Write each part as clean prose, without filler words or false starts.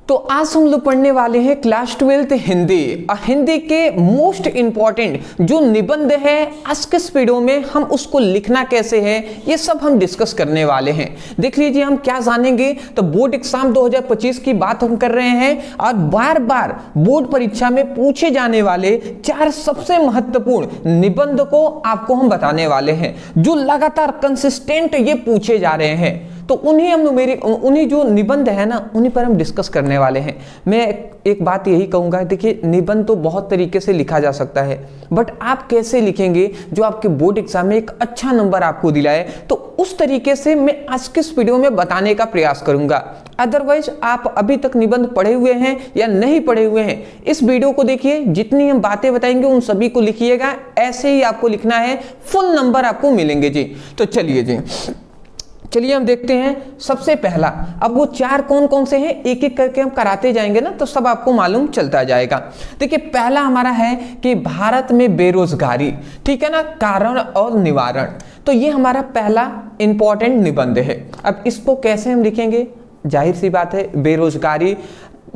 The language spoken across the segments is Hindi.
तो आज हम लोग पढ़ने वाले हैं क्लास 12 हिंदी। हिंदी के मोस्ट इंपॉर्टेंट जो निबंध है आज के इस वीडियो में हम उसको लिखना कैसे है ये सब हम डिस्कस करने वाले हैं। देख लीजिए हम क्या जानेंगे। तो बोर्ड एग्जाम 2025 की बात हम कर रहे हैं और बार बार बोर्ड परीक्षा में पूछे जाने वाले 4 सबसे महत्वपूर्ण निबंध को आपको हम बताने वाले हैं जो लगातार कंसिस्टेंट ये पूछे जा रहे हैं। तो उन्हीं जो निबंध है ना उन्हीं पर हम डिस्कस करने वाले हैं। मैं एक बात यही कहूँगा, देखिए निबंध तो बहुत तरीके से लिखा जा सकता है, बट आप कैसे लिखेंगे जो आपके बोर्ड एग्जाम में एक अच्छा नंबर आपको दिलाए, तो उस तरीके से मैं आज के इस वीडियो में बताने का प्रयास करूंगा। अदरवाइज आप अभी तक निबंध पढ़े हुए हैं या नहीं पढ़े हुए हैं, इस वीडियो को देखिए, जितनी हम बातें बताएंगे उन सभी को लिखिएगा। ऐसे ही आपको लिखना है, फुल नंबर आपको मिलेंगे जी। तो चलिए हम देखते हैं। सबसे पहला, अब वो 4 कौन कौन से हैं एक एक करके हम कराते जाएंगे ना तो सब आपको मालूम चलता जाएगा। देखिए पहला हमारा है कि भारत में बेरोजगारी, ठीक है ना, कारण और निवारण। तो ये हमारा पहला इंपॉर्टेंट निबंध है। अब इसको कैसे हम लिखेंगे, जाहिर सी बात है बेरोजगारी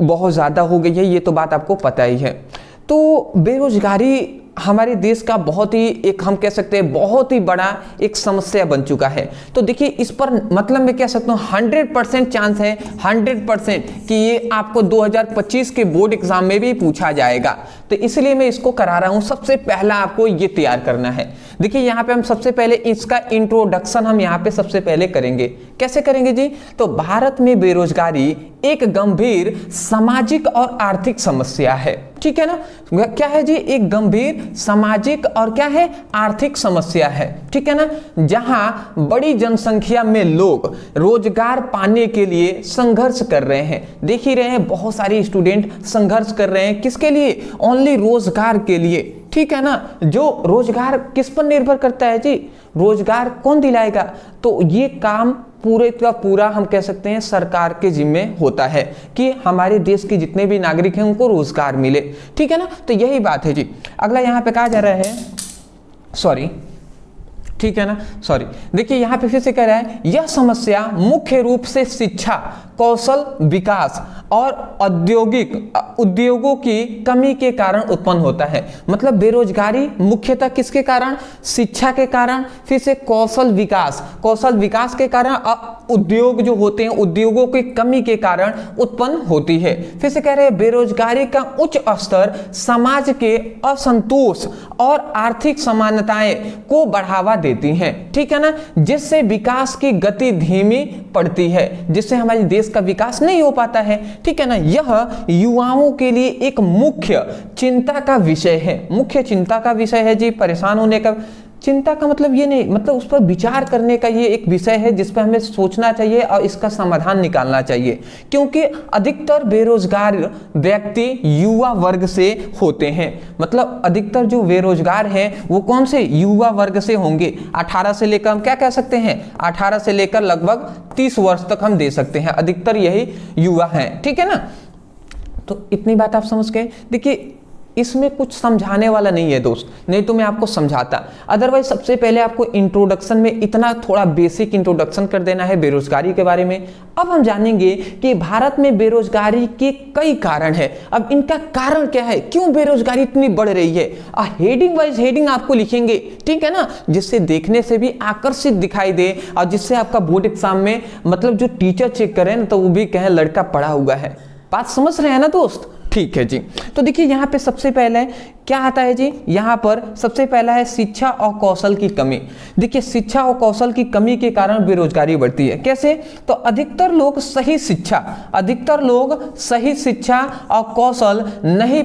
बहुत ज्यादा हो गई है, ये तो बात आपको पता ही है। तो बेरोजगारी हमारे देश का बहुत ही एक हम कह सकते हैं बहुत ही बड़ा एक समस्या बन चुका है। तो देखिए इस पर मतलब मैं कह सकता हूँ 100% चांस है, 100% कि ये आपको 2025 के बोर्ड एग्जाम में भी पूछा जाएगा। तो इसलिए मैं इसको करा रहा हूँ। सबसे पहला आपको ये तैयार करना है। देखिए यहाँ पे हम सबसे पहले इसका इंट्रोडक्शन हम यहाँ पे सबसे पहले करेंगे। कैसे करेंगे जी? तो भारत में बेरोजगारी एक गंभीर सामाजिक और आर्थिक समस्या है, ठीक है ना। क्या है जी? एक गंभीर सामाजिक और क्या है, आर्थिक समस्या है, ठीक है ना। जहां बड़ी जनसंख्या में लोग रोजगार पाने के लिए संघर्ष कर रहे हैं। देख ही रहे हैं बहुत सारे स्टूडेंट संघर्ष कर रहे हैं, किसके लिए? ओनली रोजगार के लिए, ठीक है ना। जो रोजगार किस पर निर्भर करता है जी? रोजगार कौन दिलाएगा? तो ये काम पूरे का पूरा हम कह सकते हैं सरकार के जिम्मे होता है कि हमारे देश के जितने भी नागरिक हैं उनको रोजगार मिले, ठीक है ना। तो यही बात है जी। अगला यहाँ पे कहा जा रहा है, सॉरी, ठीक है ना, सॉरी। देखिए यहाँ पे फिर से कह रहा है, यह समस्या मुख्य रूप से शिक्षा, कौशल विकास और उद्योगों की कमी के कारण उत्पन्न होता है। मतलब बेरोजगारी मुख्यतः किसके कारण? शिक्षा के कारण, फिर से कौशल विकास के कारण, उद्योग जो होते हैं उद्योगों की कमी के कारण उत्पन्न होती है। फिर से कह रहे हैं बेरोजगारी का उच्च स्तर समाज के असंतोष और आर्थिक समानताएं को बढ़ावा देती हैं, ठीक है ना, जिससे विकास की गति धीमी पड़ती है, जिससे हमारे देश का विकास नहीं हो पाता है, ठीक है ना। यह युवाओं के लिए एक मुख्य चिंता का विषय है। मुख्य चिंता का विषय है जी। परेशान होने का, चिंता का मतलब ये नहीं, मतलब उस पर विचार करने का ये एक विषय है जिस पर हमें सोचना चाहिए और इसका समाधान निकालना चाहिए, क्योंकि अधिकतर बेरोजगार व्यक्ति युवा वर्ग से होते हैं। मतलब अधिकतर जो बेरोजगार हैं वो कौन से? युवा वर्ग से होंगे। 18 से लेकर हम क्या कह सकते हैं, 18 से लेकर लगभग 30 वर्ष तक हम दे सकते हैं, अधिकतर यही युवा हैं, ठीक है ना। तो इतनी बात आप समझ गए। देखिए इसमें कुछ समझाने वाला नहीं है दोस्त, नहीं तो मैं आपको समझाता। अदरवाइज सबसे पहले आपको इंट्रोडक्शन में इतना थोड़ा बेसिक इंट्रोडक्शन कर देना है बेरोजगारी के बारे में। अब हम जानेंगे कि भारत में बेरोजगारी के कई कारण है। अब इनका कारण क्या है, क्यों बेरोजगारी इतनी बढ़ रही है? हेडिंग वाइज हेडिंग आपको लिखेंगे, ठीक है ना, जिससे देखने से भी आकर्षित दिखाई दे और जिससे आपका बोर्ड एग्जाम में मतलब जो टीचर चेक करें ना तो वो भी कहें लड़का पढ़ा हुआ है। बात समझ रहे हैं ना दोस्त? ठीक है जी। तो देखिए यहाँ पे सबसे पहले क्या आता है जी? यहाँ पर सबसे पहला है शिक्षा और कौशल की कमी। देखिए शिक्षा और कौशल की कमी के कारण बेरोजगारी बढ़ती है। कैसे? तो अधिकतर लोग सही शिक्षा और कौशल नहीं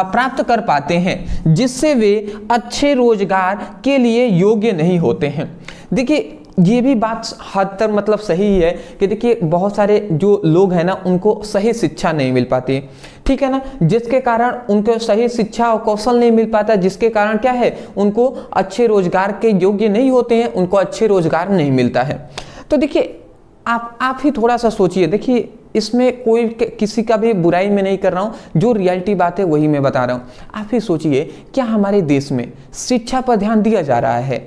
प्राप्त कर पाते हैं, जिससे वे अच्छे रोजगार के लिए योग्य नहीं होते हैं। देखिए ये भी बात हद तक मतलब सही है कि देखिए बहुत सारे जो लोग हैं ना उनको सही शिक्षा नहीं मिल पाती, ठीक है ना, जिसके कारण उनको सही शिक्षा और कौशल नहीं मिल पाता, जिसके कारण क्या है, उनको अच्छे रोजगार के योग्य नहीं होते हैं, उनको अच्छे रोजगार नहीं मिलता है। तो देखिए आप ही थोड़ा सा सोचिए। देखिए इसमें कोई किसी का भी बुराई में नहीं कर रहा हूँ, जो रियलिटी बात है वही मैं बता रहा हूँ। आप ही सोचिए, क्या हमारे देश में शिक्षा पर ध्यान दिया जा रहा है?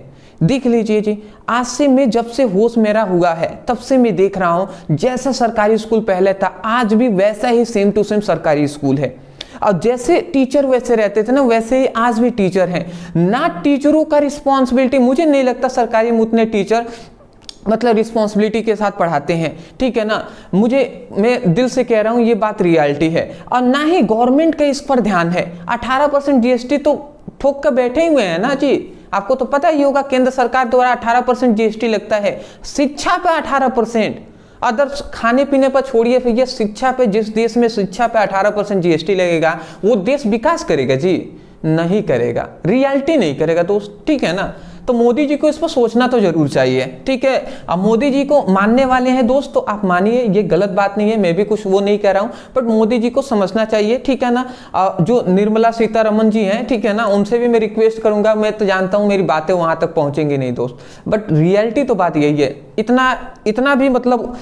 देख लीजिए जी, आज से मैं जब से होश मेरा हुआ है तब से मैं देख रहा हूं जैसा सरकारी स्कूल पहले था आज भी वैसा ही सेम टू सेम सरकारी स्कूल है। और जैसे टीचर वैसे रहते थे ना वैसे ही आज भी टीचर हैं ना। टिचरों का रिस्पॉन्सिबिलिटी, मुझे नहीं लगता सरकारी में उतने टीचर मतलब रिस्पॉन्सिबिलिटी के साथ पढ़ाते हैं, ठीक है ना। मैं दिल से कह रहा हूं ये बात रियलिटी है। और ना ही गवर्नमेंट का इस पर ध्यान है। 18% जीएसटी तो ठोक कर बैठे हुए हैं ना जी, आपको तो पता ही होगा केंद्र सरकार द्वारा 18% जीएसटी लगता है। शिक्षा पे 18%, अदर्स खाने पीने पर छोड़िए भैया, शिक्षा पे, जिस देश में शिक्षा पे 18% जीएसटी लगेगा वो देश विकास करेगा जी? नहीं करेगा, रियलिटी नहीं करेगा दोस्त, ठीक है ना। तो मोदी जी को इस पर सोचना तो जरूर चाहिए, ठीक है। अब मोदी जी को मानने वाले हैं दोस्त तो आप मानिए, ये गलत बात नहीं है, मैं भी कुछ वो नहीं कह रहा हूं, बट मोदी जी को समझना चाहिए, ठीक है ना। जो निर्मला सीतारमण जी हैं, ठीक है ना, उनसे भी मैं रिक्वेस्ट करूंगा। मैं तो जानता हूं मेरी बातें वहां तक पहुंचेंगी नहीं दोस्त, बट रियलिटी तो बात यही है। इतना भी मतलब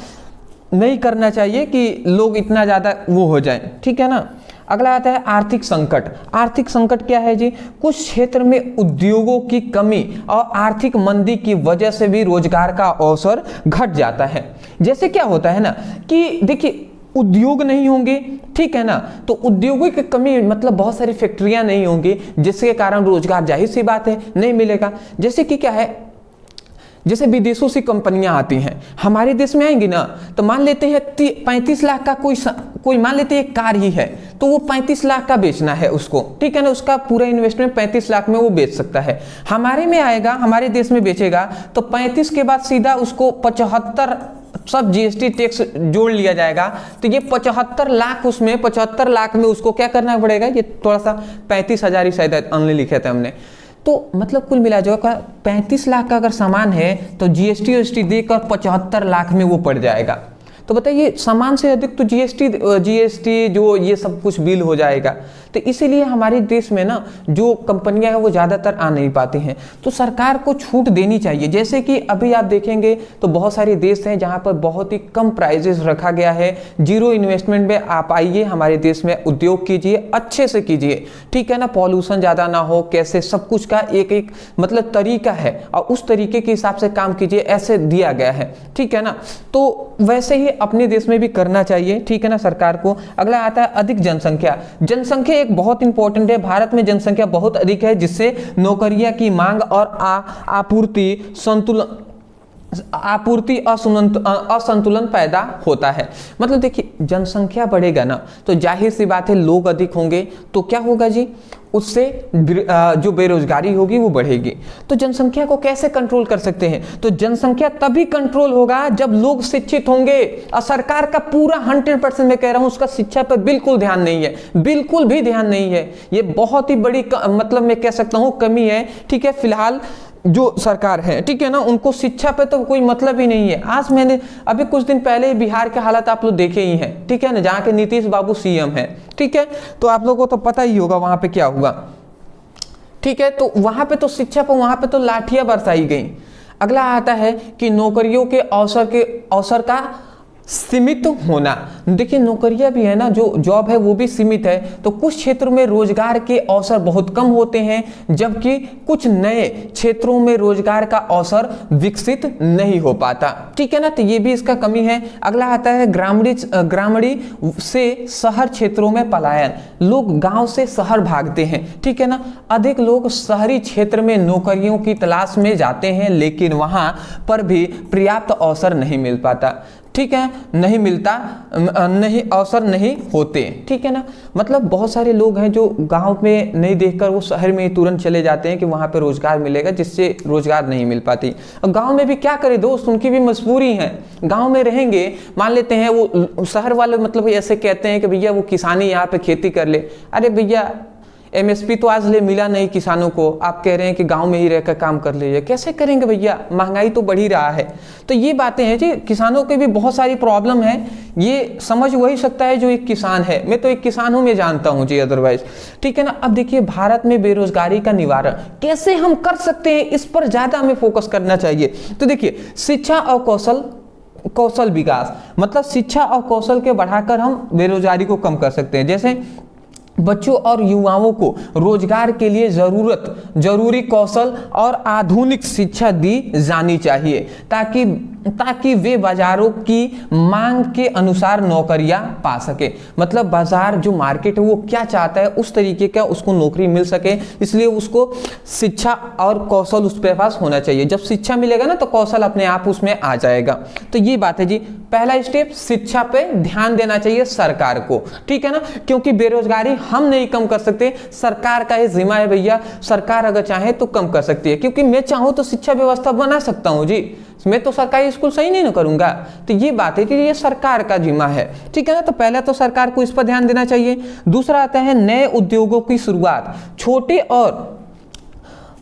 नहीं करना चाहिए कि लोग इतना ज्यादा वो हो जाए, ठीक है ना। अगला आता है आर्थिक संकट। आर्थिक संकट क्या है जी? कुछ क्षेत्र में उद्योगों की कमी और आर्थिक मंदी की वजह से भी रोजगार का अवसर घट जाता है। जैसे क्या होता है ना कि देखिए उद्योग नहीं होंगे, ठीक है ना, तो उद्योगों की कमी मतलब बहुत सारी फैक्ट्रियां नहीं होंगी जिसके कारण रोजगार जाहिर सी बात है नहीं मिलेगा। जैसे कि क्या है, जैसे विदेशों से कंपनियां आती हैं हमारे देश में आएंगी ना, तो मान लेते हैं 35 लाख का कोई मान लेते हैं एक कार ही है तो वो 35 लाख का बेचना है उसको, ठीक है ना, उसका पूरा इन्वेस्टमेंट 35 लाख में वो बेच सकता है। हमारे में आएगा, हमारे देश में बेचेगा तो 35 के बाद सीधा उसको 75 सब जीएसटी टैक्स जोड़ लिया जाएगा, तो ये 75 लाख, उसमें 75 लाख में उसको क्या करना पड़ेगा, ये थोड़ा सा 35,000 ही शायद ऑनलाइन लिखे थे हमने, तो मतलब कुल मिला जो 35 लाख का अगर सामान है तो जीएसटी देकर 75 लाख में वो पड़ जाएगा। तो बताइए सामान से अधिक तो जीएसटी जो ये सब कुछ बिल हो जाएगा। तो इसीलिए हमारे देश में ना जो कंपनियां हैं वो ज़्यादातर आ नहीं पाती हैं, तो सरकार को छूट देनी चाहिए। जैसे कि अभी आप देखेंगे तो बहुत सारे देश हैं जहां पर बहुत ही कम प्राइजेस रखा गया है, जीरो इन्वेस्टमेंट में आप आइए हमारे देश में उद्योग कीजिए, अच्छे से कीजिए, ठीक है ना, पॉल्यूशन ज़्यादा ना हो, कैसे सब कुछ का एक मतलब तरीका है और उस तरीके के हिसाब से काम कीजिए, ऐसे दिया गया है, ठीक है ना। तो वैसे ही अपने देश में भी करना चाहिए, ठीक है ना, सरकार को। अगला आता है अधिक जनसंख्या। जनसंख्या एक बहुत इंपॉर्टेंट है। भारत में जनसंख्या बहुत अधिक है जिससे नौकरियां की मांग और आपूर्ति असंतुलन पैदा होता है। मतलब देखिए जनसंख्या बढ़ेगा ना तो जाहिर सी बात है लोग अधिक होंगे तो क्या होगा जी, उससे जो बेरोजगारी होगी वो बढ़ेगी। तो जनसंख्या को कैसे कंट्रोल कर सकते हैं? तो जनसंख्या तभी कंट्रोल होगा जब लोग शिक्षित होंगे। और सरकार का पूरा 100% मैं कह रहा हूं उसका शिक्षा पर बिल्कुल ध्यान नहीं है, बिल्कुल भी ध्यान नहीं है। ये बहुत ही बड़ी मतलब मैं कह सकता हूं कमी है, ठीक है। फिलहाल जो सरकार है, ठीक है ना, उनको शिक्षा पे तो कोई मतलब ही नहीं है। आज मैंने अभी कुछ दिन पहले बिहार के हालात आप लोग देखे ही हैं, ठीक है ना, जहाँ के नीतीश बाबू सीएम हैं, ठीक है, तो आप लोगों को तो पता ही होगा वहां पे क्या हुआ, ठीक है। तो वहां पे तो शिक्षा पर वहां पे तो लाठियां बरसाई गई। अगला आता है कि नौकरियों के अवसर का सीमित होना। देखिए नौकरियां भी है ना, जो जॉब है वो भी सीमित है। तो कुछ क्षेत्रों में रोजगार के अवसर बहुत कम होते हैं जबकि कुछ नए क्षेत्रों में रोजगार का अवसर विकसित नहीं हो पाता, ठीक है ना, तो ये भी इसका कमी है। अगला आता है ग्रामीण से शहर क्षेत्रों में पलायन। लोग गांव से शहर भागते हैं, ठीक है ना, अधिक लोग शहरी क्षेत्र में नौकरियों की तलाश में जाते हैं लेकिन वहां पर भी पर्याप्त अवसर नहीं मिल पाता, ठीक है, नहीं मिलता, नहीं अवसर नहीं होते, ठीक है ना। मतलब बहुत सारे लोग हैं जो गांव में नहीं देखकर वो शहर में तुरंत चले जाते हैं कि वहां पे रोजगार मिलेगा, जिससे रोजगार नहीं मिल पाती। और गांव में भी क्या करे दोस्त, उनकी भी मजबूरी है, गांव में रहेंगे, मान लेते हैं वो शहर वाले मतलब ऐसे कहते हैं कि भैया वो किसानी यहाँ पे खेती कर ले। अरे भैया एमएसपी तो आज ले मिला नहीं किसानों को, आप कह रहे हैं कि गांव में ही रहकर काम कर लीजिए, कैसे करेंगे भैया, महंगाई तो बढ़ ही रहा है। तो ये बातें हैं जी, किसानों के भी बहुत सारी प्रॉब्लम है, ये समझ वही सकता है जो एक किसान है। मैं तो एक किसान हूं, मैं जानता हूं जी, अदरवाइज, ठीक है ना। अब देखिए भारत में बेरोजगारी का निवारण कैसे हम कर सकते हैं, इस पर ज्यादा हमें फोकस करना चाहिए। तो देखिए शिक्षा और कौशल विकास, मतलब शिक्षा और कौशल के बढ़ाकर हम बेरोजगारी को कम कर सकते हैं। जैसे बच्चों और युवाओं को रोजगार के लिए जरूरी कौशल और आधुनिक शिक्षा दी जानी चाहिए ताकि वे बाजारों की मांग के अनुसार नौकरियां पा सके। मतलब बाजार जो मार्केट है वो क्या चाहता है उस तरीके का उसको नौकरी मिल सके, इसलिए उसको शिक्षा और कौशल उस पे पास होना चाहिए। जब शिक्षा मिलेगा ना तो कौशल अपने आप उसमें आ जाएगा। तो ये बात है जी। पहला स्टेप, शिक्षा पे ध्यान देना चाहिए सरकार को, ठीक है ना, क्योंकि बेरोजगारी हम नहीं कम कर सकते, सरकार का ये जिम्मा है भैया। सरकार अगर चाहे तो कम कर सकती है, क्योंकि मैं चाहूं तो शिक्षा व्यवस्था बना सकता हूं जी, मैं तो सरकारी स्कूल सही नहीं ना करूंगा। तो ये बात है कि ये सरकार का जिम्मा है, ठीक है ना। तो पहले तो सरकार को इस पर ध्यान देना चाहिए। दूसरा आता है नए उद्योगों की शुरुआत। छोटे और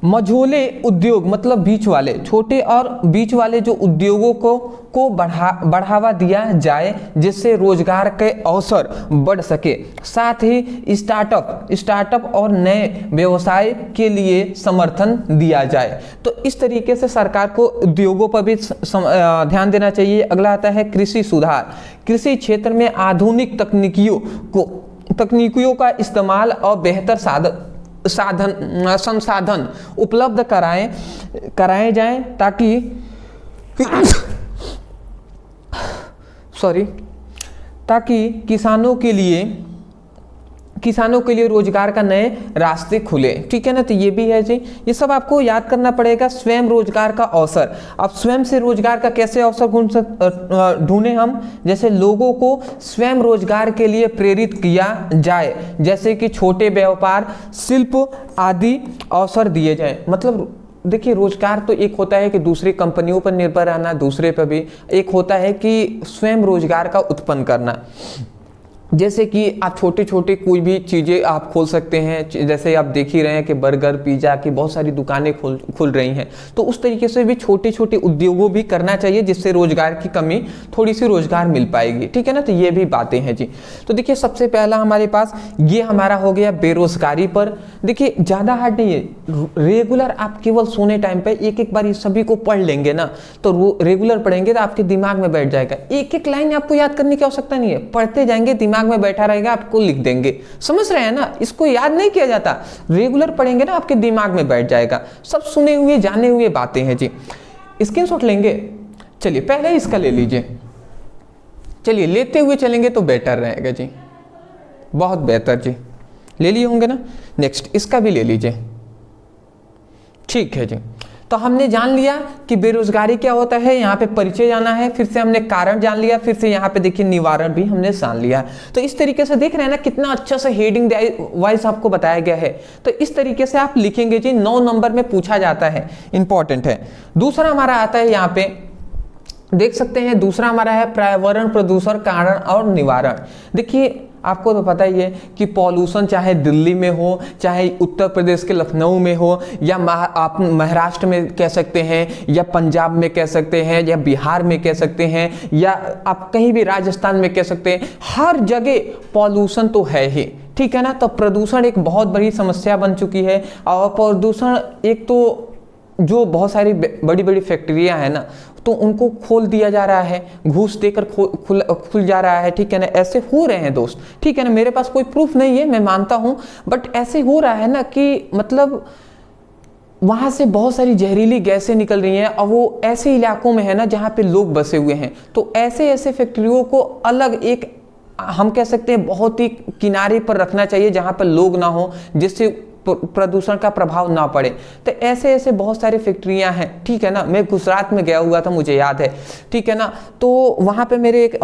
मझोले उद्योग, मतलब बीच वाले, छोटे और बीच वाले जो उद्योगों को बढ़ावा दिया जाए, जिससे रोजगार के अवसर बढ़ सके। साथ ही स्टार्टअप और नए व्यवसाय के लिए समर्थन दिया जाए। तो इस तरीके से सरकार को उद्योगों पर भी ध्यान देना चाहिए। अगला आता है कृषि सुधार। कृषि क्षेत्र में आधुनिक तकनीकियों का इस्तेमाल और बेहतर संसाधन उपलब्ध कराए जाएं ताकि किसानों के लिए रोजगार का नए रास्ते खुले, ठीक है ना। तो ये भी है जी। ये सब आपको याद करना पड़ेगा। स्वयं रोजगार का अवसर, अब स्वयं से रोजगार का कैसे अवसर ढूंढें हम, जैसे लोगों को स्वयं रोजगार के लिए प्रेरित किया जाए, जैसे कि छोटे व्यापार, शिल्प आदि अवसर दिए जाए। मतलब देखिए, रोजगार तो एक होता है कि दूसरी कंपनियों पर निर्भर रहना, दूसरे पर भी एक होता है कि स्वयं रोजगार का उत्पन्न करना। जैसे कि आप छोटे छोटे कोई भी चीज़ें आप खोल सकते हैं, जैसे आप देख ही रहे हैं कि बर्गर पिज़्ज़ा की बहुत सारी दुकानें खुल रही हैं। तो उस तरीके से भी छोटे छोटे उद्योगों भी करना चाहिए, जिससे रोजगार की कमी थोड़ी सी रोजगार मिल पाएगी, ठीक है ना। तो ये भी बातें हैं जी। तो देखिए, सबसे पहला हमारे पास ये हमारा हो गया बेरोजगारी पर। देखिए, ज़्यादा हार्ड नहीं है, रेगुलर आप केवल सोने टाइम पर एक बार इस सभी को पढ़ लेंगे ना, तो रेगुलर पढ़ेंगे तो आपके दिमाग में बैठ जाएगा। एक लाइन आपको याद करने की आवश्यकता नहीं है, पढ़ते जाएंगे, दिमाग में बैठा रहेगा, आपको लिख देंगे। समझ रहे हैं ना, इसको याद नहीं किया जाता, रेगुलर पढ़ेंगे ना आपके दिमाग में बैठ जाएगा। सब सुने हुए जाने हुए बातें हैं जी। स्क्रीनशॉट लेंगे, चलिए पहले इसका ले लीजिए। चलिए लेते हुए चलेंगे तो बेटर रहेगा जी, बहुत बेहतर जी। ले लिए होंगे ना। नेक्स्ट इसका भी ले लीजिए, ठीक है जी। तो हमने जान लिया कि बेरोजगारी क्या होता है, यहाँ पे परिचय जाना है, फिर से हमने कारण जान लिया, फिर से यहाँ पे देखिए निवारण भी हमने जान लिया। तो इस तरीके से देख रहे हैं ना, कितना अच्छा से हेडिंग वाइज आपको बताया गया है। तो इस तरीके से आप लिखेंगे जी, 9 नंबर में पूछा जाता है, इंपॉर्टेंट है। दूसरा हमारा आता है, यहाँ पे देख सकते हैं, दूसरा हमारा है पर्यावरण प्रदूषण कारण और निवारण। देखिए, आपको तो पता ही है कि पॉल्यूशन चाहे दिल्ली में हो, चाहे उत्तर प्रदेश के लखनऊ में हो, या आप महाराष्ट्र में कह सकते हैं, या पंजाब में कह सकते हैं, या बिहार में कह सकते हैं, या आप कहीं भी राजस्थान में कह सकते हैं, हर जगह पॉल्यूशन तो है ही, ठीक है ना। तो प्रदूषण एक बहुत बड़ी समस्या बन चुकी है। और प्रदूषण एक तो जो बहुत सारी बड़ी बड़ी फैक्ट्रियां हैं ना, तो उनको खोल दिया जा रहा है, घूस देकर खुल जा रहा है, ठीक है ना। ऐसे हो रहे हैं दोस्त, ठीक है ना। मेरे पास कोई प्रूफ नहीं है, मैं मानता हूं, बट ऐसे हो रहा है ना कि मतलब वहां से बहुत सारी जहरीली गैसें निकल रही हैं, और वो ऐसे इलाकों में है ना जहां पे लोग बसे हुए हैं। तो ऐसे फैक्ट्रियों को अलग एक, हम कह सकते हैं, बहुत ही किनारे पर रखना चाहिए जहां पर लोग ना हो, जिससे प्रदूषण का प्रभाव ना पड़े। तो ऐसे बहुत सारी फैक्ट्रियां हैं, ठीक है ना। मैं गुजरात में गया हुआ था, मुझे याद है, ठीक है ना। तो वहाँ पे मेरे एक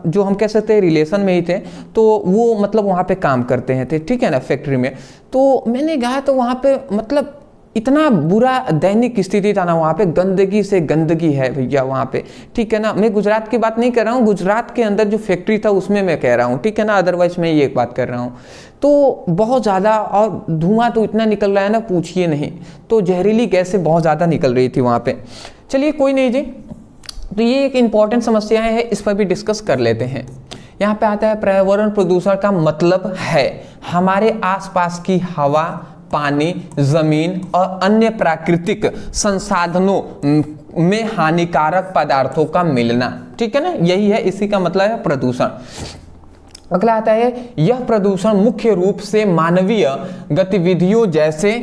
जो हम कह सकते हैं रिलेशन में ही थे, तो वो मतलब वहाँ पे काम करते हैं थे, ठीक है ना, फैक्ट्री में। तो मैंने गया तो वहाँ पे मतलब इतना बुरा दैनिक स्थिति था ना, वहाँ पे गंदगी से गंदगी है भैया वहाँ पे, ठीक है ना। मैं गुजरात की बात नहीं कर रहा हूँ, गुजरात के अंदर जो फैक्ट्री था उसमें मैं कह रहा हूँ, ठीक है ना। अदरवाइज मैं ये एक बात कर रहा हूँ। तो बहुत ज़्यादा, और धुआं तो इतना निकल रहा है ना, पूछिए नहीं। तो जहरीली गैसें बहुत ज़्यादा निकल रही थी वहाँ पे। चलिए कोई नहीं जी। तो ये एक इम्पॉर्टेंट समस्याएं हैं, इस पर भी डिस्कस कर लेते हैं। यहाँ पे आता है पर्यावरण प्रदूषण का मतलब है हमारे आसपास की हवा, पानी, जमीन और अन्य प्राकृतिक संसाधनों में हानिकारक पदार्थों का मिलना, ठीक है ना। यही है, इसी का मतलब है प्रदूषण। अगला आता है यह प्रदूषण मुख्य रूप से मानवीय गतिविधियों जैसे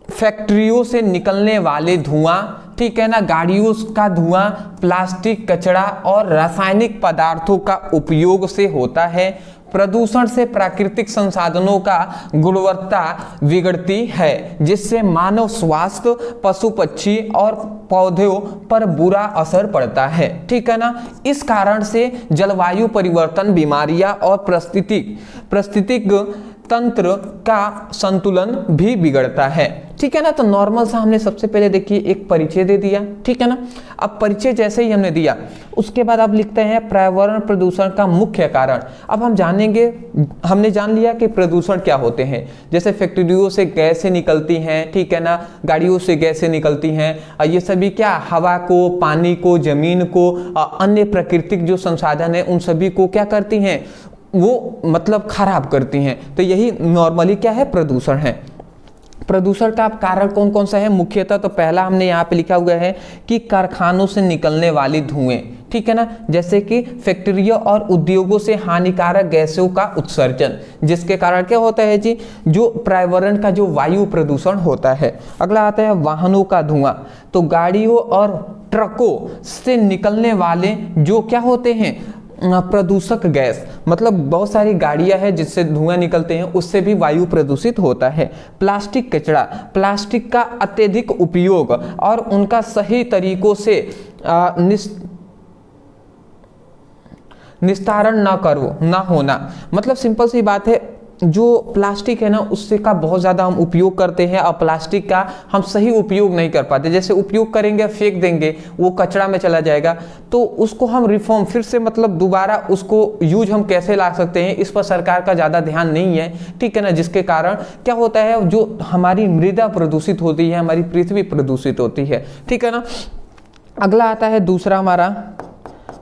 फैक्ट्रियों से निकलने वाले धुआं, ठीक है ना, गाड़ियों का धुआं, प्लास्टिक कचरा और रासायनिक पदार्थों का उपयोग से होता है। प्रदूषण से प्राकृतिक संसाधनों का गुणवत्ता बिगड़ती है, जिससे मानव स्वास्थ्य, पशु पक्षी और पौधों पर बुरा असर पड़ता है, ठीक है ना। इस कारण से जलवायु परिवर्तन, बीमारियां और पारिस्थितिक तंत्र का संतुलन भी बिगड़ता है, ठीक है ना। तो नॉर्मल सा हमने सबसे पहले देखिए एक परिचय दे दिया, ठीक है ना। अब परिचय जैसे ही हमने दिया उसके बाद अब लिखते हैं पर्यावरण प्रदूषण का मुख्य कारण। अब हम जानेंगे, हमने जान लिया कि प्रदूषण क्या होते हैं, जैसे फैक्ट्रियों से गैसें निकलती हैं, ठीक है ना, गाड़ियों से गैसें निकलती हैं, ये सभी क्या हवा को, पानी को, जमीन को, अन्य प्राकृतिक जो संसाधन है उन सभी को क्या करती हैं, वो मतलब खराब करती हैं। तो यही नॉर्मली क्या है, प्रदूषण है। प्रदूषण का कारण कौन कौन सा है मुख्यतः, तो पहला हमने यहाँ पे लिखा हुआ है कि कारखानों से निकलने वाली धुएं, ठीक है ना, जैसे कि फैक्ट्रियों और उद्योगों से हानिकारक गैसों का उत्सर्जन, जिसके कारण क्या होता है जी, जो पर्यावरण का जो वायु प्रदूषण होता है। अगला आता है वाहनों का धुआं, तो गाड़ियों और ट्रकों से निकलने वाले जो क्या होते हैं, प्रदूषक गैस, मतलब बहुत सारी गाड़ियां हैं जिससे धुआं निकलते हैं, उससे भी वायु प्रदूषित होता है। प्लास्टिक कचरा, प्लास्टिक का अत्यधिक उपयोग और उनका सही तरीकों से निस्तारण ना होना, मतलब सिंपल सी बात है, जो प्लास्टिक है ना उससे का बहुत ज़्यादा हम उपयोग करते हैं और प्लास्टिक का हम सही उपयोग नहीं कर पाते। जैसे उपयोग करेंगे फेंक देंगे, वो कचरा में चला जाएगा, तो उसको हम रिफॉर्म फिर से मतलब दोबारा उसको यूज हम कैसे ला सकते हैं, इस पर सरकार का ज़्यादा ध्यान नहीं है, ठीक है ना। जिसके कारण क्या होता है, जो हमारी मृदा प्रदूषित होती है, हमारी पृथ्वी प्रदूषित होती है, ठीक है ना। अगला आता है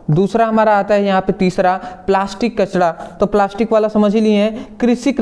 दूसरा हमारा आता है यहाँ पे तीसरा, प्लास्टिक कचरा। तो प्लास्टिक वाला समझ ही लिए हैं। कृषि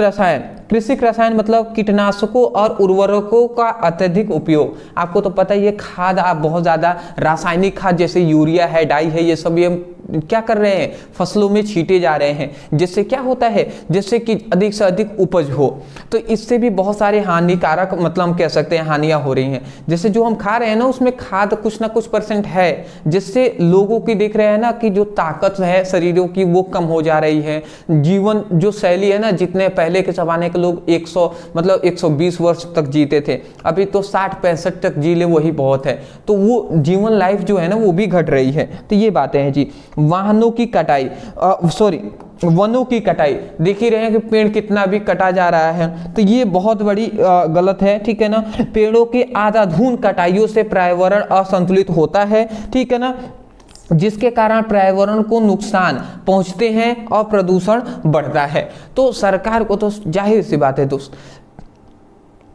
रसायन मतलब कीटनाशकों और उर्वरकों का अत्यधिक उपयोग। आपको तो पता ही है, खाद आप बहुत ज़्यादा रासायनिक खाद जैसे यूरिया है, डाई है, ये सब ये क्या कर रहे हैं, फसलों में छींटे जा रहे हैं, जिससे क्या होता है, जिससे कि अधिक से अधिक उपज हो। तो इससे भी बहुत सारे हानिकारक मतलब हम कह सकते हैं हानियां हो रही हैं। जैसे जो हम खा रहे हैं ना उसमें खाद कुछ ना कुछ % है, जिससे लोगों की देख रहे हैं ना कि जो ताकत है शरीरों की वो कम हो जा रही है। जीवन जो शैली है ना, जितने पहले के ज़माने के लोग 120 वर्ष तक जीते थे, अभी तो 60-65 तक जी ले वही बहुत है। तो वो जीवन लाइफ जो है ना वो भी घट रही है। तो ये बातें हैं जी। वनों की कटाई देख ही रहे हैं कि पेड़ कितना भी कटा जा रहा है, तो ये बहुत बड़ी गलत है, ठीक है ना। पेड़ों की आधाधुन कटाइयों से पर्यावरण असंतुलित होता है, ठीक है ना, जिसके कारण पर्यावरण को नुकसान पहुंचते हैं और प्रदूषण बढ़ता है। तो सरकार को तो जाहिर सी बात है दोस्त,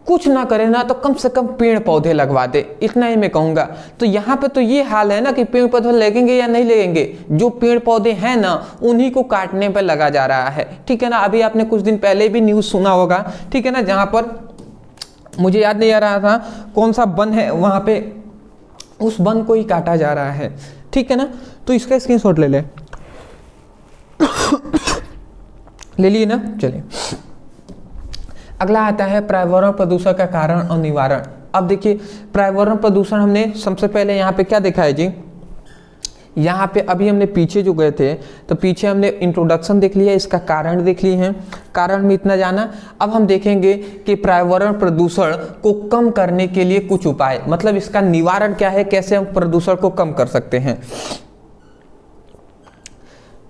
कुछ ना करे ना तो कम से कम पेड़ पौधे लगवा दे, इतना ही मैं कहूँगा। तो यहाँ पे तो ये हाल है ना कि पेड़ पौधे लगेंगे या नहीं लगेंगे, जो पेड़ पौधे हैं ना उन्हीं को काटने पे लगा जा रहा है, ठीक है ना। अभी आपने कुछ दिन पहले भी न्यूज़ सुना होगा, ठीक है ना, जहाँ पर मुझे याद नहीं आ रहा था कौन सा वन है, वहाँ पे उस वन को ही काटा जा रहा है, ठीक है ना। तो इसका स्क्रीनशॉट ले ले लिए ना, चलिए। अगला आता है पर्यावरण प्रदूषण का कारण और निवारण। अब देखिए पर्यावरण प्रदूषण हमने सबसे पहले यहाँ पे क्या देखा है जी, यहाँ पे अभी हमने पीछे जो गए थे तो पीछे हमने इंट्रोडक्शन देख लिया, इसका कारण देख लिए हैं, कारण में इतना जाना। अब हम देखेंगे कि पर्यावरण प्रदूषण को कम करने के लिए कुछ उपाय, मतलब इसका निवारण क्या है, कैसे हम प्रदूषण को कम कर सकते हैं।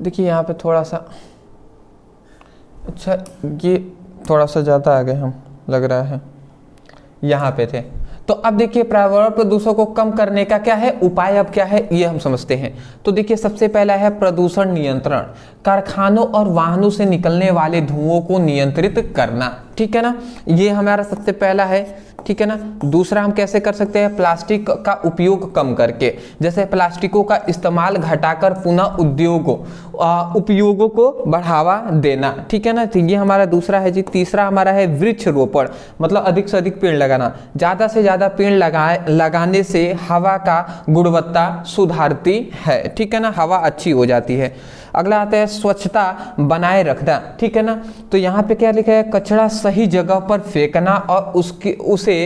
देखिए यहाँ पे थोड़ा सा, अच्छा ये थोड़ा सा ज़्यादा आ गए हम, लग रहा है यहाँ पे थे। तो अब देखिए पर्यावरण प्रदूषण को कम करने का क्या है उपाय, अब क्या है ये हम समझते हैं। तो देखिए सबसे पहला है प्रदूषण नियंत्रण, कारखानों और वाहनों से निकलने वाले धुओं को नियंत्रित करना, ठीक है ना, ये हमारा सबसे पहला है, ठीक है ना। दूसरा हम कैसे कर सकते हैं, प्लास्टिक का उपयोग कम करके, जैसे प्लास्टिकों का इस्तेमाल घटाकर पुनः उपयोगों को बढ़ावा देना, ठीक है ना। तो ये हमारा दूसरा है जी। तीसरा हमारा है वृक्ष रोपण, मतलब अधिक से अधिक पेड़ लगाना, ज़्यादा से ज़्यादा पेड़ लगाने से हवा का गुणवत्ता सुधारती है, ठीक है ना, हवा अच्छी हो जाती है। अगला आता है स्वच्छता बनाए रखना, ठीक है ना। तो यहाँ पे क्या लिखा है, कचरा सही जगह पर फेंकना और उसे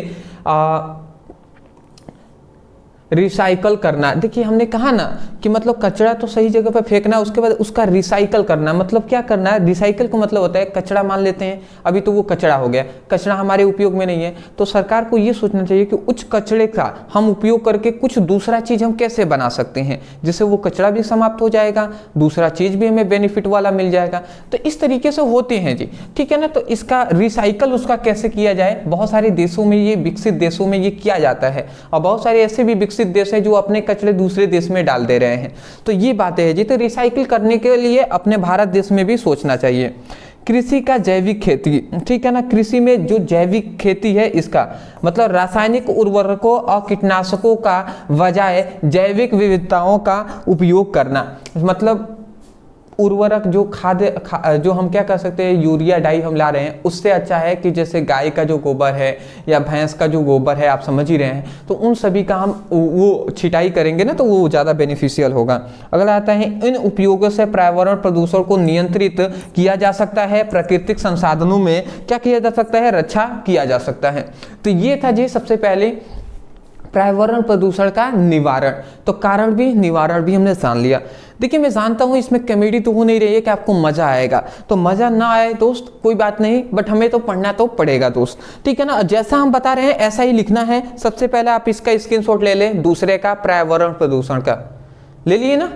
रिसाइकल करना। देखिए हमने कहा ना कि मतलब कचरा तो सही जगह पर फेंकना, उसके बाद उसका रिसाइकल करना। मतलब क्या करना है, रिसाइकल का मतलब होता है कचरा मान लेते हैं, अभी तो वो कचरा हो गया, कचरा हमारे उपयोग में नहीं है, तो सरकार को ये सोचना चाहिए कि उस कचरे का हम उपयोग करके कुछ दूसरा चीज़ हम कैसे बना सकते हैं, जिससे वो कचरा भी समाप्त हो जाएगा, दूसरा चीज़ भी हमें बेनिफिट वाला मिल जाएगा। तो इस तरीके से होते हैं जी, ठीक है ना। तो इसका रिसाइकल उसका कैसे किया जाए, बहुत सारे देशों में ये, विकसित देशों में ये किया जाता है, और बहुत सारे ऐसे भी विकसित देश है जो अपने कचरे दूसरे देश में डाल दे रहे हैं। तो ये बातें हैं जी। तो रिसाइकिल करने के लिए अपने भारत देश में भी सोचना चाहिए। कृषि का जैविक खेती, ठीक है ना, कृषि में जो जैविक खेती है इसका मतलब रासायनिक उर्वरकों और कीटनाशकों का बजाय जैविक विविधताओं का उपयोग करना। मतलब उर्वरक जो जो हम क्या कर सकते हैं, यूरिया डाई हम ला रहे हैं, उससे अच्छा है कि जैसे गाय का जो गोबर है या भैंस का जो गोबर है, आप समझ ही रहे हैं, तो उन सभी का हम वो छिटाई करेंगे ना, तो वो ज़्यादा बेनिफिशियल होगा। अगला आता है, इन उपयोगों से पर्यावरण प्रदूषण को नियंत्रित किया जा सकता है, प्राकृतिक संसाधनों में क्या किया जा सकता है, रक्षा किया जा सकता है। तो ये था जी सबसे पहले पर्यावरण प्रदूषण का निवारण। तो कारण भी निवारण भी हमने जान लिया। देखिए मैं जानता हूँ इसमें कॉमेडी तो हो नहीं रही है कि आपको मजा आएगा, तो मजा ना आए दोस्त कोई बात नहीं, बट हमें तो पढ़ना तो पड़ेगा दोस्त, ठीक है ना। जैसा हम बता रहे हैं ऐसा ही लिखना है। सबसे पहले आप इसका स्क्रीनशॉट ले लें, दूसरे का पर्यावरण प्रदूषण का ले लिए ना,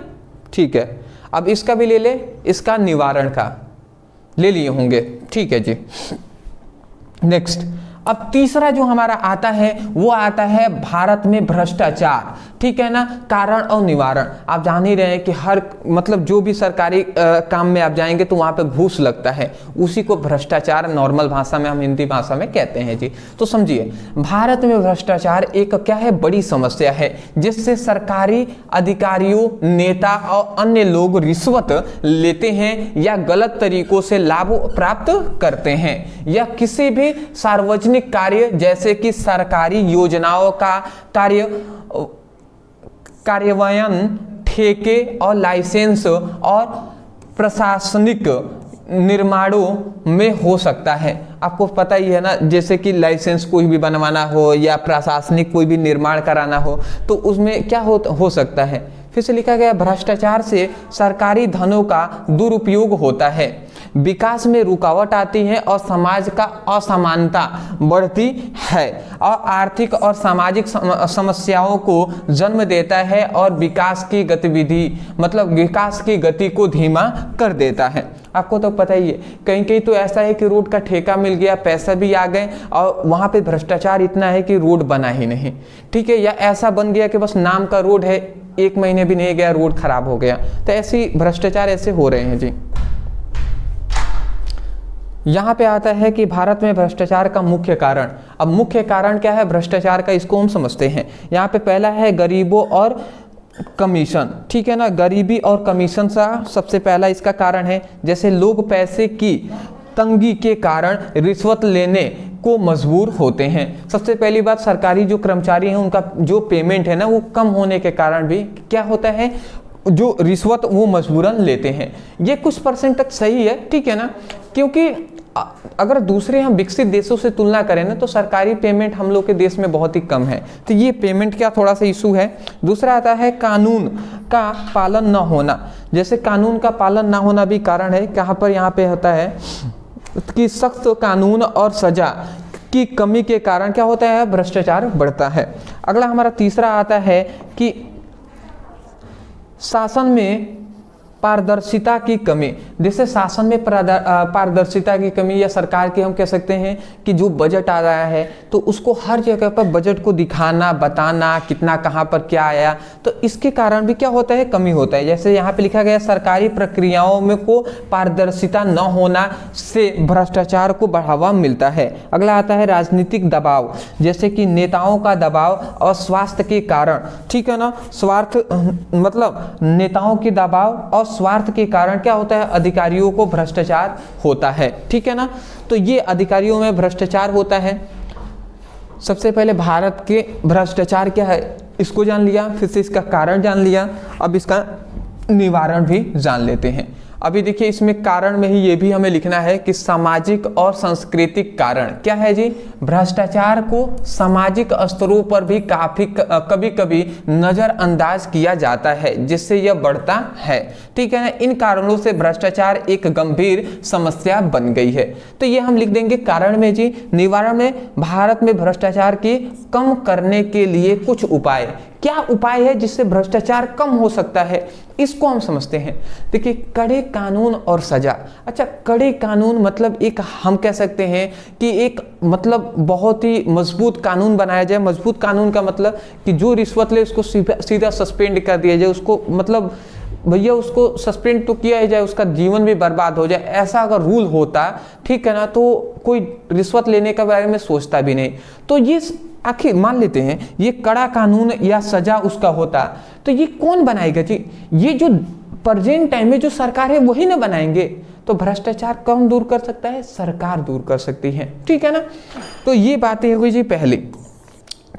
ठीक है। अब इसका भी ले ले, इसका निवारण का ले लिए होंगे, ठीक है जी। नेक्स्ट, अब तीसरा जो हमारा आता है वो आता है भारत में भ्रष्टाचार, ठीक है ना, कारण और निवारण। आप जान ही रहे हैं कि हर मतलब जो भी सरकारी काम में आप जाएंगे तो वहाँ पे घूस लगता है, उसी को भ्रष्टाचार नॉर्मल भाषा में, हम हिंदी भाषा में कहते हैं जी। तो समझिए भारत में भ्रष्टाचार एक क्या है, बड़ी समस्या है, जिससे सरकारी अधिकारियों, नेता और अन्य लोग रिश्वत लेते हैं या गलत तरीकों से लाभ प्राप्त करते हैं, या किसी भी सार्वजनिक कार्य जैसे कि सरकारी योजनाओं का कार्यान्वयन, ठेके और लाइसेंस और प्रशासनिक निर्माणों में हो सकता है। आपको पता ही है ना, जैसे कि लाइसेंस कोई भी बनवाना हो या प्रशासनिक कोई भी निर्माण कराना हो, तो उसमें क्या हो सकता है, फिर से लिखा गया, भ्रष्टाचार से सरकारी धनों का दुरुपयोग होता है, विकास में रुकावट आती है और समाज का असमानता बढ़ती है और आर्थिक और सामाजिक समस्याओं को जन्म देता है और विकास की गतिविधि मतलब विकास की गति को धीमा कर देता है। आपको तो पता ही है, कहीं कहीं तो ऐसा है कि रोड का ठेका मिल गया, पैसा भी आ गए और वहाँ पे भ्रष्टाचार इतना है कि रोड बना ही नहीं, ठीक है, या ऐसा बन गया कि बस नाम का रोड है, 1 महीने भी नहीं गया रोड खराब हो गया। तो ऐसी भ्रष्टाचार ऐसे हो रहे हैं जी। यहाँ पे आता है कि भारत में भ्रष्टाचार का मुख्य कारण। अब मुख्य कारण क्या है भ्रष्टाचार का, इसको हम समझते हैं। यहाँ पे पहला है गरीबों और कमीशन, ठीक है ना, गरीबी और कमीशन सा सबसे पहला इसका कारण है। जैसे लोग पैसे की तंगी के कारण रिश्वत लेने को मजबूर होते हैं। सबसे पहली बात, सरकारी जो कर्मचारी हैं उनका जो पेमेंट है ना वो कम होने के कारण भी क्या होता है, जो रिश्वत वो मजबूरन लेते हैं। ये कुछ परसेंट तक सही है, ठीक है ना, क्योंकि अगर दूसरे हम विकसित देशों से तुलना करें ना तो सरकारी पेमेंट हम लोग के देश में बहुत ही कम है, तो ये पेमेंट क्या थोड़ा सा इशू है। दूसरा आता है कानून का पालन न होना। जैसे कानून का पालन ना होना भी कारण है। कहाँ पर यहाँ पे होता है कि सख्त कानून और सजा की कमी के कारण क्या होता है, भ्रष्टाचार बढ़ता है। अगला हमारा तीसरा आता है कि शासन में पारदर्शिता की कमी, जैसे शासन में पारदर्शिता की कमी, या सरकार की हम कह सकते हैं कि जो बजट आ रहा है तो उसको हर जगह पर बजट को दिखाना, बताना कितना कहाँ पर क्या आया, तो इसके कारण भी क्या होता है, कमी होता है। जैसे यहाँ पे लिखा गया सरकारी प्रक्रियाओं में को पारदर्शिता न होना से भ्रष्टाचार को बढ़ावा मिलता है। अगला आता है राजनीतिक दबाव, जैसे कि नेताओं का दबाव और स्वार्थ के कारण, ठीक है ना, स्वार्थ मतलब नेताओं के दबाव और स्वार्थ के कारण क्या होता है, अधिकारियों को भ्रष्टाचार होता है, ठीक है ना। तो ये अधिकारियों में भ्रष्टाचार होता है। सबसे पहले भारत के भ्रष्टाचार क्या है इसको जान लिया, फिर से इसका कारण जान लिया, अब इसका निवारण भी जान लेते हैं। अभी देखिए इसमें कारण में ही ये भी हमें लिखना है कि सामाजिक और सांस्कृतिक कारण क्या है जी, भ्रष्टाचार को सामाजिक स्तरों पर भी काफी कभी कभी नजरअंदाज किया जाता है, जिससे यह बढ़ता है, ठीक है ना। इन कारणों से भ्रष्टाचार एक गंभीर समस्या बन गई है। तो ये हम लिख देंगे कारण में जी। निवारण में भारत में भ्रष्टाचार की कम करने के लिए कुछ उपाय, क्या उपाय है जिससे भ्रष्टाचार कम हो सकता है, इसको हम समझते हैं। देखिए कड़े कानून और सजा। अच्छा, कड़े कानून मतलब एक हम कह सकते हैं कि एक मतलब बहुत ही मजबूत कानून बनाया जाए। मजबूत कानून का मतलब कि जो रिश्वत ले उसको सीधा सस्पेंड कर दिया जाए, उसको मतलब भैया उसको सस्पेंड तो किया ही जाए, उसका जीवन भी बर्बाद हो जाए, ऐसा अगर रूल होता, ठीक है ना, तो कोई रिश्वत लेने के बारे में सोचता भी नहीं। तो ये आखिर मान लेते हैं ये कड़ा कानून या सजा उसका होता, तो ये कौन बनाएगा जी, ये जो प्रेजेंट टाइम में जो सरकार है वही ना बनाएंगे। तो भ्रष्टाचार कौन दूर कर सकता है, सरकार दूर कर सकती है, ठीक है ना। तो ये बातें हुई जी पहले।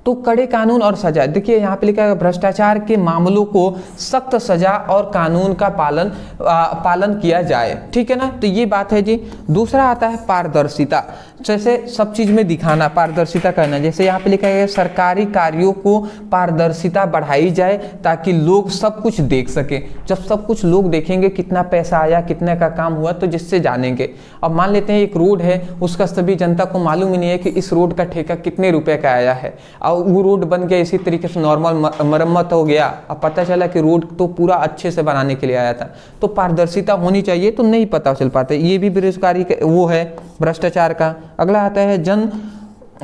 तो कड़े कानून और सजा, देखिए यहाँ पे लिखा है भ्रष्टाचार के मामलों को सख्त सजा और कानून का पालन किया जाए, ठीक है ना। तो ये बात है जी। दूसरा आता है पारदर्शिता, जैसे सब चीज में दिखाना, पारदर्शिता करना। जैसे यहाँ पे लिखा है सरकारी कार्यों को पारदर्शिता बढ़ाई जाए ताकि लोग सब कुछ देख सके। जब सब कुछ लोग देखेंगे कितना पैसा आया, कितने का काम हुआ, तो जिससे जानेंगे। अब मान लेते हैं एक रोड है, उसका सभी जनता को मालूम ही नहीं है कि इस रोड का ठेका कितने रुपए का आया है, और वो रोड बन गया इसी तरीके से नॉर्मल मरम्मत हो गया, अब पता चला कि रोड तो पूरा अच्छे से बनाने के लिए आया था। तो पारदर्शिता होनी चाहिए, तो नहीं पता चल पाता। ये भी बेरोजगारी वो है भ्रष्टाचार का। अगला आता है जन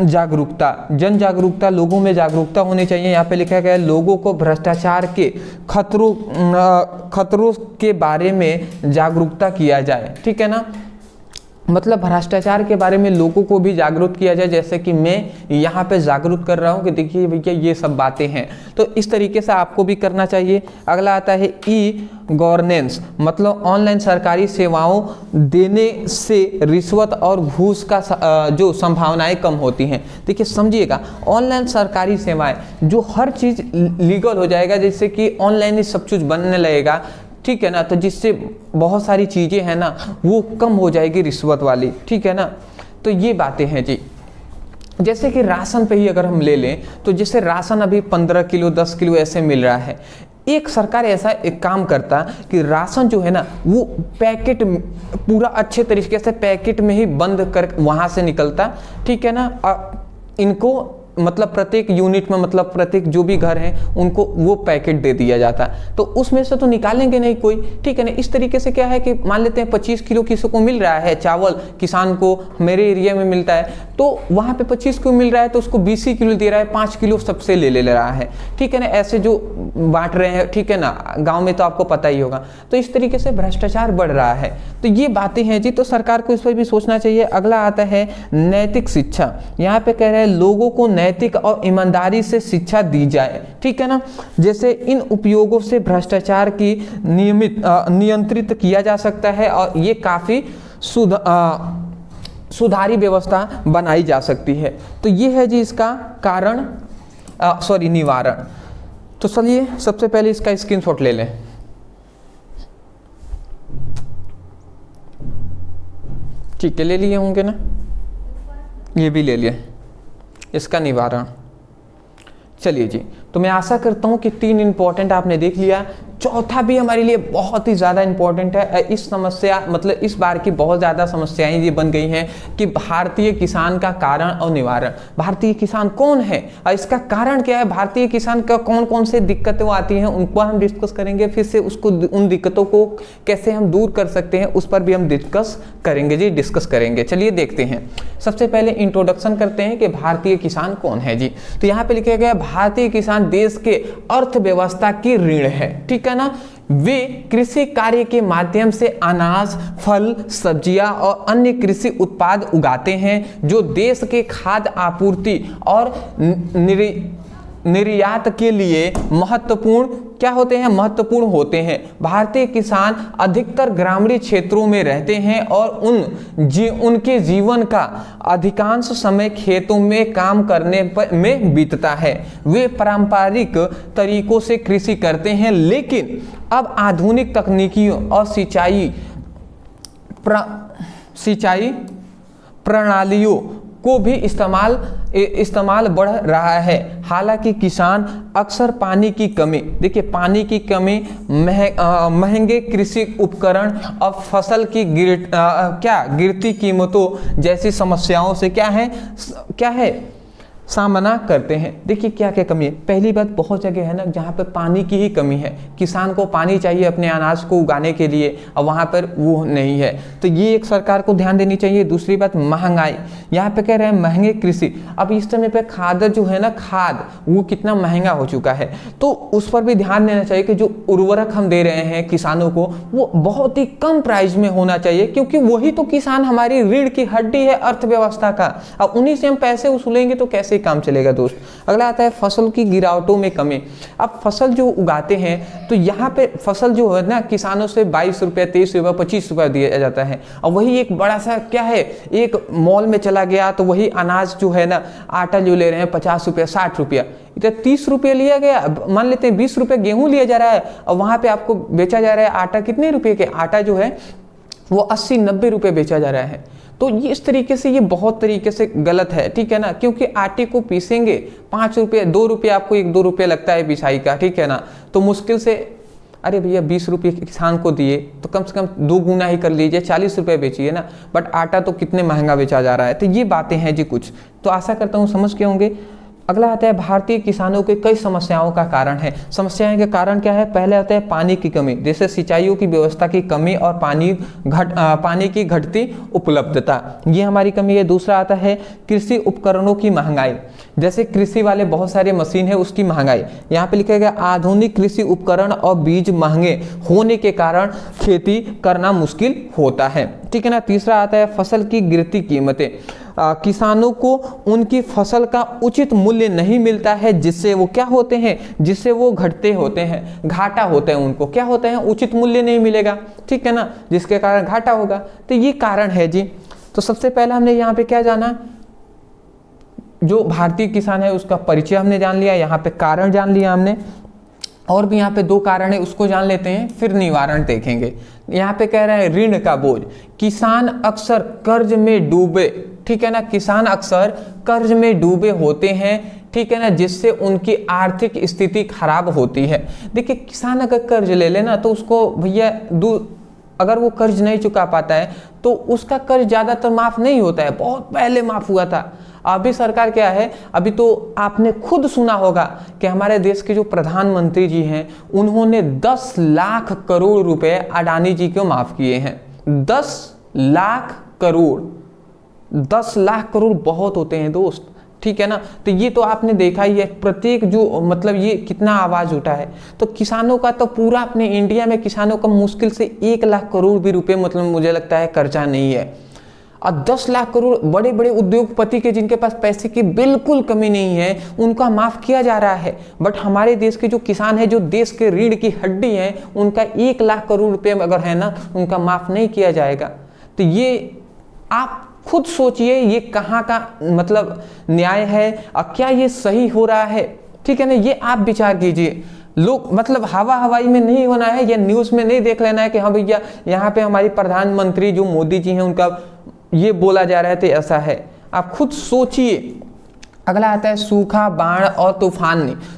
जागरूकता। जन जागरूकता, लोगों में जागरूकता होनी चाहिए। यहाँ पे लिखा गया है लोगों को भ्रष्टाचार के खतरों के बारे में जागरूकता किया जाए, ठीक है ना। मतलब भ्रष्टाचार के बारे में लोगों को भी जागरूक किया जाए, जैसे कि मैं यहाँ पे जागरूक कर रहा हूँ कि देखिए भैया ये सब बातें हैं, तो इस तरीके से आपको भी करना चाहिए। अगला आता है ई गवर्नेंस, मतलब ऑनलाइन सरकारी सेवाओं देने से रिश्वत और घूस का जो संभावनाएं कम होती हैं। देखिए समझिएगा, ऑनलाइन सरकारी सेवाएं जो हर चीज़ लीगल हो जाएगा, जैसे कि ऑनलाइन ही सब कुछ बनने लगेगा, ठीक है ना, तो जिससे बहुत सारी चीज़ें हैं ना वो कम हो जाएगी रिश्वत वाली, ठीक है ना। तो ये बातें हैं जी। जैसे कि राशन पे ही अगर हम ले लें, तो जैसे राशन अभी 15 किलो 10 किलो ऐसे मिल रहा है। एक सरकार ऐसा एक काम करता कि राशन जो है ना वो पैकेट पूरा अच्छे तरीके से पैकेट में ही बंद कर वहाँ से निकलता, ठीक है ना। और इनको मतलब प्रत्येक यूनिट में, मतलब प्रत्येक जो भी घर हैं उनको वो पैकेट दे दिया जाता, तो उसमें से तो निकालेंगे नहीं कोई, ठीक है ना। इस तरीके से क्या है कि मान लेते हैं 25 किलो किसी को मिल रहा है चावल, किसान को मेरे एरिया में मिलता है, तो वहाँ पे 25 किलो मिल रहा है तो उसको 20 किलो दे रहा है, 5 किलो सबसे ले रहा है, ठीक है ना। ऐसे जो बांट रहे हैं, ठीक है ना, गाँव में तो आपको पता ही होगा। तो इस तरीके से भ्रष्टाचार बढ़ रहा है। तो ये बातें हैं जी, तो सरकार को इस पर भी सोचना चाहिए। अगला आता है नैतिक शिक्षा। यहाँ पे कह रहे हैं लोगों को नैतिक और ईमानदारी से शिक्षा दी जाए, ठीक है ना। जैसे इन उपयोगों से भ्रष्टाचार की नियंत्रित किया जा सकता है और ये काफी सुधारी व्यवस्था बनाई जा सकती है। तो ये है जी इसका कारण निवारण। तो चलिए सबसे पहले इसका स्क्रीनशॉट ले लें। ठीक है, ले लिए होंगे ना, ये भी ले लिए इसका निवारण। चलिए जी, तो मैं आशा करता हूँ कि 3 इंपॉर्टेंट आपने देख लिया। चौथा भी हमारे लिए बहुत ही ज़्यादा इंपॉर्टेंट है। इस समस्या मतलब इस बार की बहुत ज़्यादा समस्याएं ये बन गई हैं कि भारतीय किसान का कारण और निवारण। भारतीय किसान कौन है और इसका कारण क्या है, भारतीय किसान का कौन कौन से दिक्कतें आती हैं उनको हम डिस्कस करेंगे। फिर से उसको उन दिक्कतों को कैसे हम दूर कर सकते हैं उस पर भी हम डिस्कस करेंगे। चलिए देखते हैं। सबसे पहले इंट्रोडक्शन करते हैं कि भारतीय किसान कौन है जी। तो यहाँ पे लिखा गया भारतीय किसान देश के अर्थव्यवस्था की रीढ़ है, ठीक है ना। वे कृषि कार्य के माध्यम से अनाज, फल, सब्जियां और अन्य कृषि उत्पाद उगाते हैं जो देश के खाद्य आपूर्ति और निर्यात के लिए महत्वपूर्ण होते हैं। भारतीय किसान अधिकतर ग्रामीण क्षेत्रों में रहते हैं और उनके जीवन का अधिकांश समय खेतों में काम करने में बीतता है। वे पारंपरिक तरीकों से कृषि करते हैं, लेकिन अब आधुनिक तकनीकियों और सिंचाई प्रणालियों को भी इस्तेमाल बढ़ रहा है। हालांकि किसान अक्सर पानी की कमी, देखिए पानी की कमी, महंगे कृषि उपकरण और फसल की गिरती कीमतों जैसी समस्याओं से क्या है सामना करते हैं। देखिए क्या क्या कमी है। पहली बात, बहुत जगह है ना जहाँ पे पानी की ही कमी है, किसान को पानी चाहिए अपने अनाज को उगाने के लिए और वहाँ पर वो नहीं है, तो ये एक सरकार को ध्यान देनी चाहिए। दूसरी बात, महंगाई। यहाँ पे कह रहे हैं महंगे कृषि। अब इस समय पे खाद जो है ना, खाद वो कितना महंगा हो चुका है, तो उस पर भी ध्यान देना चाहिए कि जो उर्वरक हम दे रहे हैं किसानों को वो बहुत ही कम प्राइस में होना चाहिए, क्योंकि वही तो किसान हमारी रीढ़ की हड्डी है अर्थव्यवस्था का। अब उन्हीं से हम पैसे वसूलेंगे तो कैसे काम चलेगा दोस्त। अगला आता है फसल की गिरावटों में कमी। अब फसल जो उगाते हैं तो यहाँ पे फसल जो है ना किसानों से 22 रुपये, 23 रुपये, 25 रुपये दिया जाता है, और वही एक बड़ा सा क्या है, एक मॉल में चला गया तो वही अनाज जो है ना, आटा जो ले रहे हैं 50 रुपये, 60 रुपया, इधर 30 रुपये लिया गया, मान लेते हैं 20 रुपये गेहूं लिया जा रहा है और वहाँ पे आपको बेचा जा रहा है आटा कितने रुपये के, आटा जो है वो 80-90 रुपये बेचा जा रहा है। तो ये इस तरीके से ये बहुत तरीके से गलत है, ठीक है ना, क्योंकि आटे को पीसेंगे 5 रुपये, 2 रुपये आपको 1-2 रुपये लगता है पिसाई का, ठीक है ना, तो मुश्किल से अरे भैया 20 रुपये किसान को दिए तो कम से कम 2 गुना ही कर लीजिए, 40 रुपये बेचिए ना, बट आटा तो कितने महंगा बेचा जा रहा है। तो ये बातें हैं जी कुछ, तो आशा करता हूँ समझ के होंगे। अगला आता है भारतीय किसानों के कई समस्याओं का कारण है। समस्याएं का कारण क्या है, पहले आता है पानी की कमी, जैसे सिंचाइयों की व्यवस्था की कमी और पानी की घटती उपलब्धता, ये हमारी कमी है। दूसरा आता है कृषि उपकरणों की महंगाई, जैसे कृषि वाले बहुत सारे मशीन है उसकी महंगाई। यहाँ पे लिखा गया आधुनिक कृषि उपकरण और बीज महंगे होने के कारण खेती करना मुश्किल होता है, ठीक है ना। तीसरा आता है फसल की गिरती कीमतें। किसानों को उनकी फसल का उचित मूल्य नहीं मिलता है, जिससे वो क्या होते हैं, जिससे वो घटते होते हैं, घाटा होता है उनको, क्या होता है, उचित मूल्य नहीं मिलेगा, ठीक है ना, जिसके कारण घाटा होगा। तो ये कारण है जी। तो सबसे पहले हमने यहाँ पे क्या जाना, जो भारतीय किसान है उसका परिचय हमने जान लिया, यहाँ पे कारण जान लिया हमने, और भी यहाँ पे 2 कारण है उसको जान लेते हैं, फिर निवारण देखेंगे। यहाँ पे कह रहे हैं ऋण का बोझ, किसान अक्सर कर्ज में डूबे, ठीक है ना, किसान अक्सर कर्ज में डूबे होते हैं, ठीक है ना, जिससे उनकी आर्थिक स्थिति खराब होती है। देखिए किसान अगर कर्ज ले लेना तो उसको भैया अगर वो कर्ज नहीं चुका पाता है तो उसका कर्ज ज़्यादातर माफ़ नहीं होता है, बहुत पहले माफ़ हुआ था। अभी सरकार क्या है, अभी तो आपने खुद सुना होगा कि हमारे देश के जो प्रधानमंत्री जी हैं उन्होंने 10 लाख करोड़ रुपए अडानी जी को माफ़ किए हैं। 10 लाख करोड़, 10 लाख करोड़ बहुत होते हैं दोस्त, ठीक है ना। तो ये तो आपने देखा ही है, प्रत्येक जो मतलब ये कितना आवाज उठा है। तो किसानों का तो पूरा अपने इंडिया में किसानों का मुश्किल से 1 लाख करोड़ भी रुपए मतलब मुझे लगता है कर्जा नहीं है, और 10 लाख करोड़ बड़े बड़े उद्योगपति के जिनके पास पैसे की बिल्कुल कमी नहीं है उनका माफ किया जा रहा है। बट हमारे देश के जो किसान है, जो देश के रीढ़ की हड्डी है, उनका 1 लाख करोड़ रुपए अगर है ना, उनका माफ नहीं किया जाएगा। तो ये आप खुद सोचिए ये कहाँ का मतलब न्याय है और क्या ये सही हो रहा है, ठीक है ना, ये आप विचार कीजिए। लोग मतलब हवाई में नहीं होना है, या न्यूज़ में नहीं देख लेना है कि हाँ भैया यहाँ पे हमारी प्रधानमंत्री जो मोदी जी हैं उनका ये बोला जा रहा है तो ऐसा है। आप खुद सोचिए, अगला आता है सूखा, बाढ़ और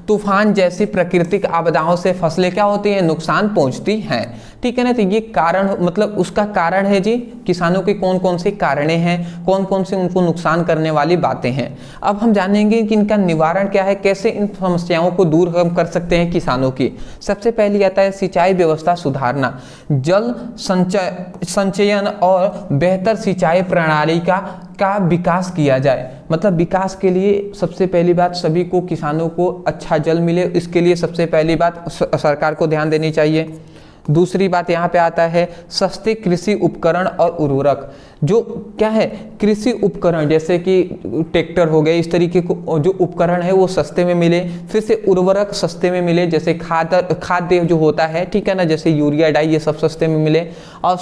तूफान जैसी प्राकृतिक आपदाओं से फसलें क्या होती हैं, नुकसान पहुंचती हैं। ठीक है ना, तो ये कारण मतलब उसका कारण है जी, किसानों के कौन कौन से कारणें हैं, कौन कौन से उनको नुकसान करने वाली बातें हैं। अब हम जानेंगे कि इनका निवारण क्या है, कैसे इन समस्याओं को दूर हम कर सकते हैं किसानों की। सबसे पहले आता है सिंचाई व्यवस्था सुधारना, जल संचयन और बेहतर सिंचाई प्रणाली का विकास किया जाए। मतलब विकास के लिए सबसे पहली बात सभी को, किसानों को अच्छा जल मिले, इसके लिए सबसे पहली बात सरकार को ध्यान देनी चाहिए। दूसरी बात यहाँ पे आता है सस्ते कृषि उपकरण और उर्वरक, जो क्या है कृषि उपकरण जैसे कि ट्रैक्टर हो गए, इस तरीके को जो उपकरण है वो सस्ते में मिले। फिर से उर्वरक सस्ते में मिले, जैसे खाद्य जो होता है, ठीक है ना, जैसे यूरिया डाई, ये सब सस्ते में मिले और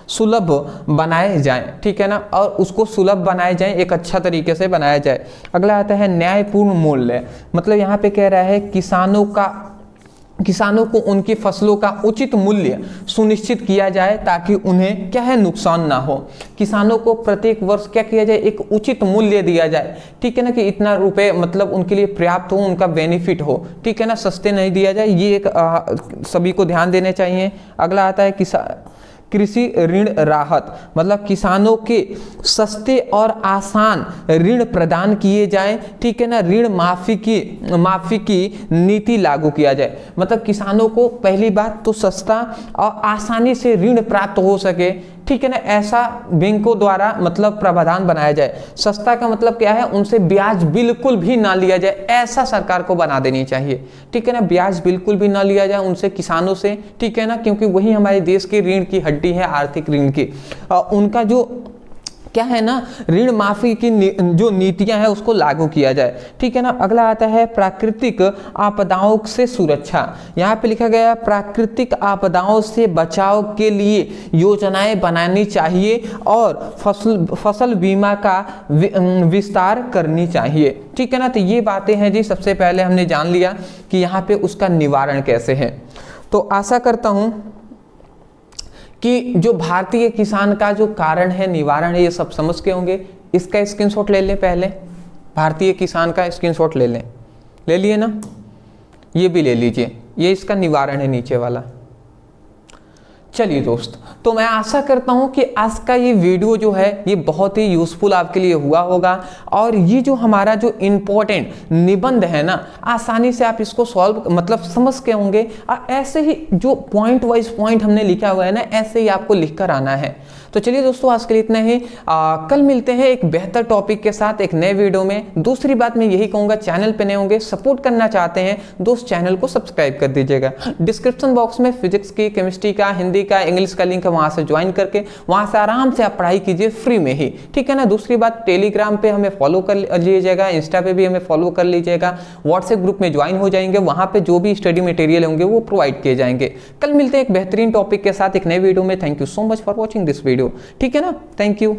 सुलभ बनाए जाएं। ठीक है ना, और उसको सुलभ बनाए जाएं, एक अच्छा तरीके से बनाया जाए। अगला आता है न्यायपूर्ण मूल्य, मतलब यहाँ पे कह रहा है किसानों को उनकी फसलों का उचित मूल्य सुनिश्चित किया जाए ताकि उन्हें क्या है नुकसान ना हो। किसानों को प्रत्येक वर्ष क्या किया जाए, एक उचित मूल्य दिया जाए। ठीक है ना, कि इतना रुपए मतलब उनके लिए पर्याप्त हो, उनका बेनिफिट हो। ठीक है ना, सस्ते नहीं दिया जाए, ये एक सभी को ध्यान देने चाहिए। अगला आता है कृषि ऋण राहत, मतलब किसानों के सस्ते और आसान ऋण प्रदान किए जाएं। ठीक है ना, ऋण माफी की नीति लागू किया जाए। मतलब किसानों को पहली बात तो सस्ता और आसानी से ऋण प्राप्त हो सके। ठीक है ना, ऐसा बैंकों द्वारा मतलब प्रावधान बनाया जाए। सस्ता का मतलब क्या है, उनसे ब्याज बिल्कुल भी ना लिया जाए, ऐसा सरकार को बना देनी चाहिए। ठीक है ना, ब्याज बिल्कुल भी ना लिया जाए उनसे, किसानों से। ठीक है ना, क्योंकि वही हमारे देश की ऋण की हड्डी है, आर्थिक ऋण की। उनका जो क्या है ना, ऋण माफी की जो नीतियां हैं उसको लागू किया जाए। ठीक है ना, अगला आता है प्राकृतिक आपदाओं से सुरक्षा। यहाँ पे लिखा गया प्राकृतिक आपदाओं से बचाव के लिए योजनाएं बनानी चाहिए और फसल बीमा का विस्तार करनी चाहिए। ठीक है ना, तो ये बातें हैं जी, सबसे पहले हमने जान लिया कि यहाँ पे उसका निवारण कैसे है। तो आशा करता हूँ कि जो भारतीय किसान का जो कारण है, निवारण है, ये सब समझ के होंगे। इसका स्क्रीनशॉट ले लें पहले, भारतीय किसान का स्क्रीनशॉट ले लें। ले लिए ना, ये भी ले लीजिए, ये इसका निवारण है नीचे वाला। चलिए दोस्त, तो मैं आशा करता हूं कि आज का ये वीडियो जो है ये बहुत ही यूजफुल आपके लिए हुआ होगा और ये जो हमारा जो इम्पोर्टेंट निबंध है ना, आसानी से आप इसको सॉल्व मतलब समझ के होंगे। और ऐसे ही जो पॉइंट वाइज पॉइंट हमने लिखा हुआ है ना, ऐसे ही आपको लिख कर आना है। तो चलिए दोस्तों, आज के लिए इतना ही। कल मिलते हैं एक बेहतर टॉपिक के साथ एक नए वीडियो में। दूसरी बात मैं यही कहूँगा, चैनल पे नए होंगे, सपोर्ट करना चाहते हैं दोस्त, चैनल को सब्सक्राइब कर दीजिएगा। डिस्क्रिप्शन बॉक्स में फिजिक्स की, केमिस्ट्री का, हिंदी का, इंग्लिश का लिंक है, वहाँ से ज्वाइन करके वहाँ से आराम से आप पढ़ाई कीजिए फ्री में ही। ठीक है ना। दूसरी बात, टेलीग्राम पे हमें फॉलो कर लीजिएगा, इंस्टा पे भी हमें फॉलो कर लीजिएगा, व्हाट्सएप ग्रुप में ज्वाइन हो जाएंगे, वहाँ पे जो भी स्टडी मटेरियल होंगे वो प्रोवाइड किए जाएंगे। कल मिलते हैं एक बेहतरीन टॉपिक के साथ एक नए वीडियो में। Thank you so much for watching this video. ठीक है ना, थैंक यू।